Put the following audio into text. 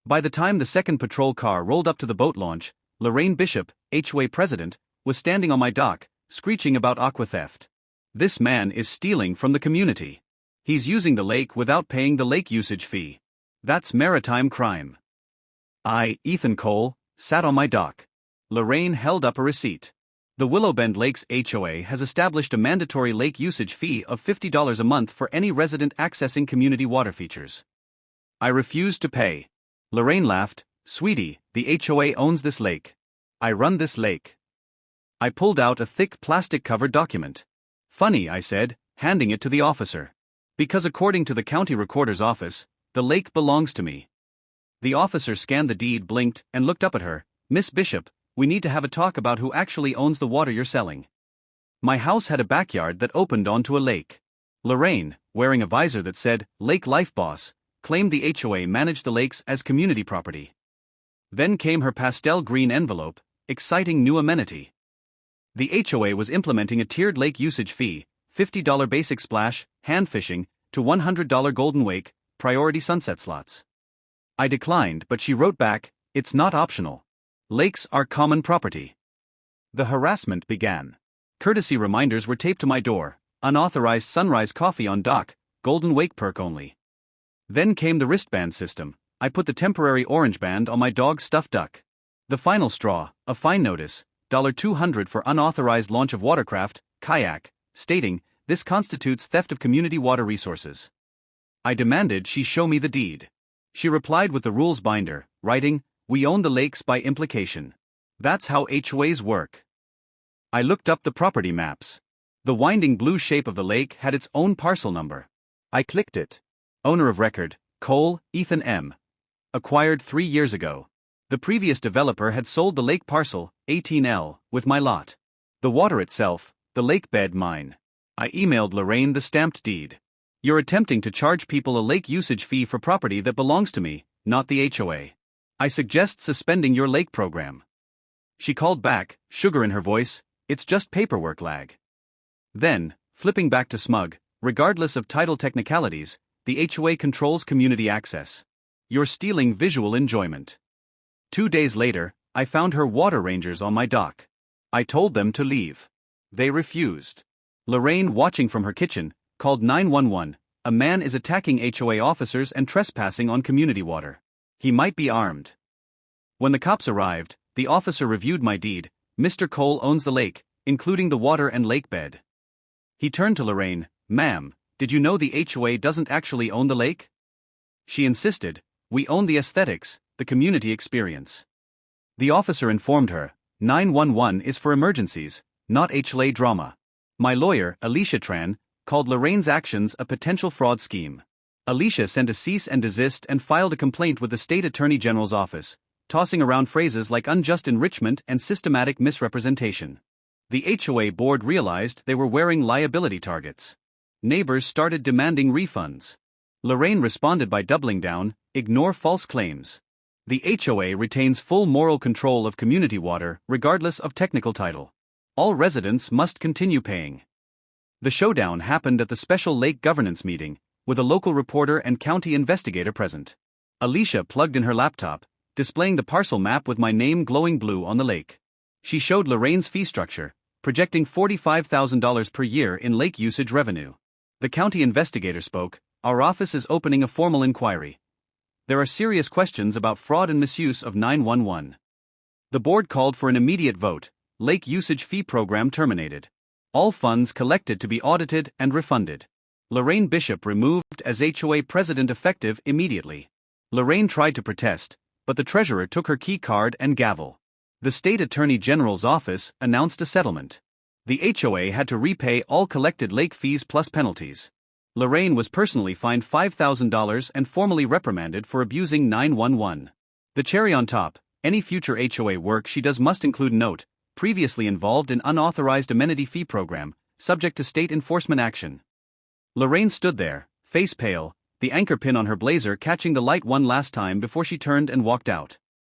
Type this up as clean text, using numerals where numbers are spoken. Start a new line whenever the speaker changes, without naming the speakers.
By the time the second patrol car rolled up to the boat launch, Lorraine Bishop, HOA president, was standing on my dock, screeching about aqua theft. This man is stealing from the community. He's using the lake without paying the lake usage fee. That's maritime crime. I, Ethan Cole, sat on my dock. Lorraine held up a receipt. The Willowbend Lakes HOA has established a mandatory lake usage fee of $50 a month for any resident accessing community water features. I refused to pay. Lorraine laughed. Sweetie, the HOA owns this lake. I run this lake. I pulled out a thick plastic-covered document. Funny, I said, handing it to the officer. Because according to the county recorder's office, the lake belongs to me. The officer scanned the deed, blinked, and looked up at her. Miss Bishop, we need to have a talk about who actually owns the water you're selling. My house had a backyard that opened onto a lake. Lorraine, wearing a visor that said, Lake Life Boss, claimed the HOA managed the lakes as community property. Then came her pastel green envelope, exciting new amenity. The HOA was implementing a tiered lake usage fee, $50 basic splash, hand fishing, to $100 golden wake, priority sunset slots. I declined, but she wrote back, it's not optional. Lakes are common property. The harassment began. Courtesy reminders were taped to my door, unauthorized sunrise coffee on dock, golden wake perk only. Then came the wristband system. I put the temporary orange band on my dog's stuffed duck. The final straw, a fine notice, $200 for unauthorized launch of watercraft, kayak, stating, this constitutes theft of community water resources. I demanded she show me the deed. She replied with the rules binder, writing, we own the lakes by implication. That's how HOAs work. I looked up the property maps. The winding blue shape of the lake had its own parcel number. I clicked it. Owner of record, Cole, Ethan M. Acquired 3 years ago. The previous developer had sold the lake parcel, 18L, with my lot. The water itself, the lake bed mine. I emailed Lorraine the stamped deed. You're attempting to charge people a lake usage fee for property that belongs to me, not the HOA. I suggest suspending your lake program. She called back, sugar in her voice, it's just paperwork lag. Then, flipping back to smug, regardless of title technicalities, the HOA controls community access. You're stealing visual enjoyment. 2 days later, I found her water rangers on my dock. I told them to leave. They refused. Lorraine, watching from her kitchen, called 911. A man is attacking HOA officers and trespassing on community water. He might be armed. When the cops arrived, the officer reviewed my deed. Mr. Cole owns the lake, including the water and lake bed. He turned to Lorraine, ma'am, did you know the HOA doesn't actually own the lake? She insisted, we own the aesthetics, the community experience. The officer informed her, 911 is for emergencies, not HOA drama. My lawyer, Alicia Tran, called Lorraine's actions a potential fraud scheme. Alicia sent a cease and desist and filed a complaint with the state attorney general's office, tossing around phrases like unjust enrichment and systematic misrepresentation. The HOA board realized they were wearing liability targets. Neighbors started demanding refunds. Lorraine responded by doubling down, ignore false claims. The HOA retains full moral control of community water, regardless of technical title. All residents must continue paying. The showdown happened at the special lake governance meeting, with a local reporter and county investigator present. Alicia plugged in her laptop, displaying the parcel map with my name glowing blue on the lake. She showed Lorraine's fee structure, projecting $45,000 per year in lake usage revenue. The county investigator spoke, our office is opening a formal inquiry. There are serious questions about fraud and misuse of 911. The board called for an immediate vote. Lake usage fee program terminated. All funds collected to be audited and refunded. Lorraine Bishop removed as HOA president effective immediately. Lorraine tried to protest, but the treasurer took her key card and gavel. The state attorney general's office announced a settlement. The HOA had to repay all collected lake fees plus penalties. Lorraine was personally fined $5,000 and formally reprimanded for abusing 911. The cherry on top, any future HOA work she does must include note, previously involved in unauthorized amenity fee program, subject to state enforcement action. Lorraine stood there, face pale, the anchor pin on her blazer catching the light one last time before she turned and walked out.